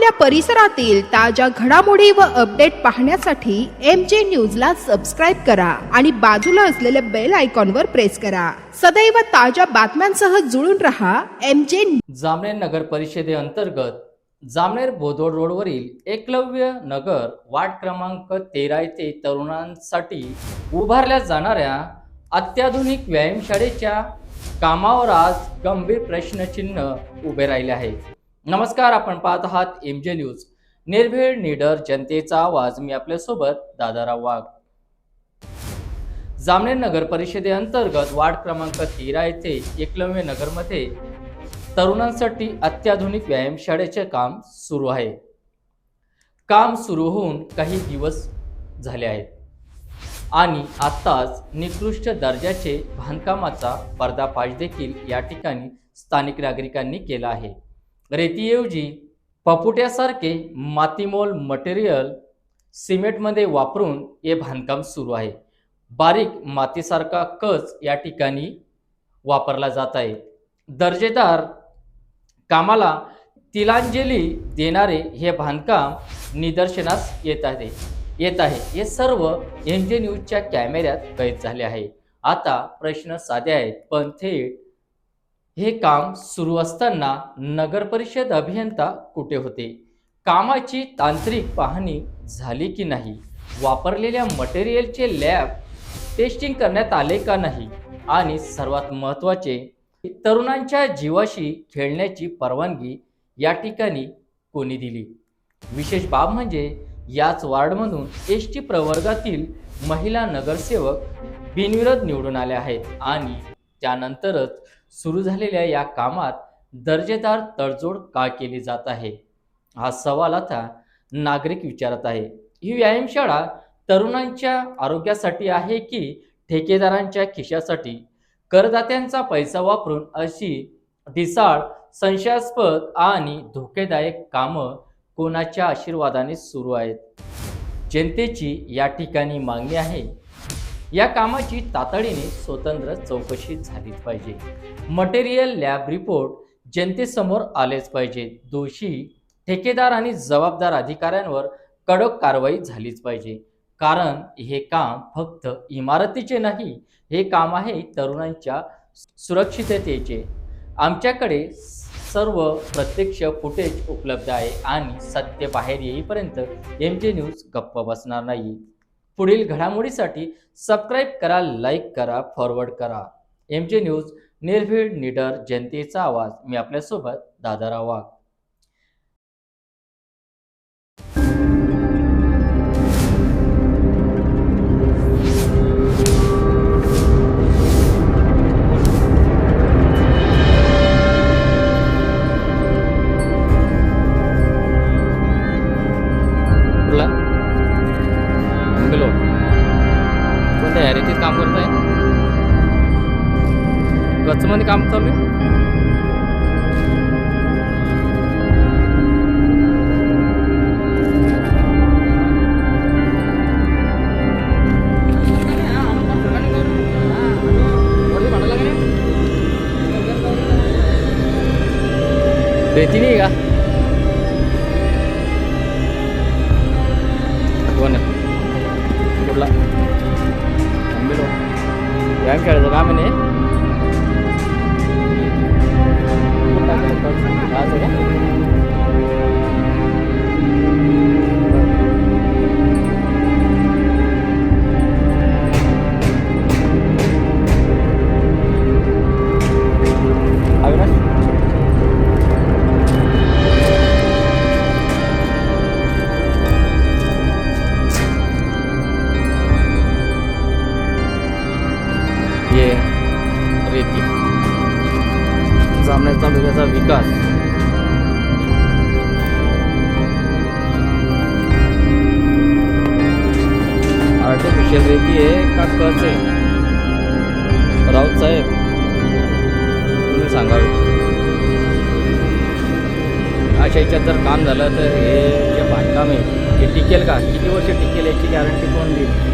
आपल्या परिसरातील ताज्या घडामोडी व अपडेट पाहण्यासाठी MJ न्यूजला सबस्क्राइब करा आणि बाजूला असलेल्या बेल आयकॉनवर प्रेस करा. सदैव ताज्या बातम्यांसह जुळून रहा MJ. जामनेर नगर परिषदेअंतर्गत जामनेर बोदोड रोडवरील एकलव्य नगर वार्ड क्रमांक 13 येथे तरुणांसाठी उभारल्या जाणाऱ्या अत्याधुनिक व्यायामशाळेच्या कामावर आज गंभीर प्रश्नचिन्ह उभे राहिले आहे. नमस्कार, आपण पाहत आहात MJ न्यूज, निर्भीड निडर जनतेचा आवाज. मी आपल्यासोबत दादाराव वाघ. जामनेर नगर परिषदेअंतर्गत वार्ड क्रमांक 13 येथे एकलव्य नगरमध्ये तरुणांसाठी अत्याधुनिक व्यायामशाळेचे काम सुरू आहे. काम सुरू होऊन काही दिवस झाले आहेत आणि आत्ताच निकृष्ट दर्जाचे बांधकामाचा पर्दाफाश देखील या ठिकाणी स्थानिक नागरिकांनी केला आहे. रेतीऐवजी पपुट्यासारखे मातीमोल मटेरियल सिमेंटमध्ये वापरून हे बांधकाम सुरू आहे. बारीक मातीसारखा कच या ठिकाणी वापरला जात आहे. दर्जेदार कामाला तिलांजली देणारे हे बांधकाम निदर्शनास येत आहे. हे सर्व MJ न्यूजच्या कॅमेऱ्यात कैद झाले आहे. आता प्रश्न साधे आहेत, पण थेट हे काम सुरू असताना नगर परिषद अभियंता कुठे होते? कामाची तांत्रिक पाहणी झाली की नाही? वापरलेल्या मटेरियलचे लॅब टेस्टिंग करण्यात आले का नाही? आणि सर्वात महत्त्वाचे, तरुणांच्या जीवाशी खेळण्याची परवानगी या ठिकाणी कोणी दिली? विशेष बाब म्हणजे याच वार्डमधून ST प्रवर्गातील महिला नगरसेवक बिनविरोध निवडून आल्या आहेत आणि त्यानंतरच सुरू झालेल्या या कामात दर्जेदार तडजोड का केली जात आहे, हा सवाल आता नागरिक विचारत आहे. ही व्यायामशाळा तरुणांच्या आरोग्यासाठी आहे की ठेकेदारांच्या खिशासाठी? करदात्यांचा पैसा वापरून अशी ढिसाळ, संशयास्पद आणि धोकेदायक कामं कोणाच्या आशीर्वादाने सुरू आहेत? जनतेची या ठिकाणी मागणी आहे, या कामाची तातडीने स्वतंत्र चौकशी झालीच पाहिजे. मटेरियल लॅब रिपोर्ट जनतेसमोर आलेच पाहिजे. दोषी ठेकेदार आणि जबाबदार अधिकाऱ्यांवर कडक कारवाई झालीच पाहिजे. कारण हे काम फक्त इमारतीचे नाही, हे काम आहे तरुणांच्या सुरक्षिततेचे. आमच्याकडे सर्व प्रत्यक्ष फुटेज उपलब्ध आहे आणि सत्य बाहेर येईपर्यंत MJ न्यूज गप्प बसणार नाही. पुढील घडामोडीसाठी सबस्क्राईब करा, लाईक करा, फॉरवर्ड करा. MJ न्यूज, निर्भीड निडर जनतेचा आवाज. मी आपल्यासोबत दादाराव वाघ. कोणत्या ह्यारीतीत काम करताय? कचमध्ये काम चालू आहे? रेती नाही का? कोण आहे? कुठला? व्यायामशाळेचं काम आहे ना? रेती जामनेर तालुक्याचा विकास. आर्टिफिशियल रेती आहे का कच आहे? राऊत साहेब, तुम्ही सांगावे. अशा याच्यात जर काम झालं तर हे जे बांधकाम आहे हे टिकेल का? किती वर्ष टिकेल याची गॅरंटी कोण देईल?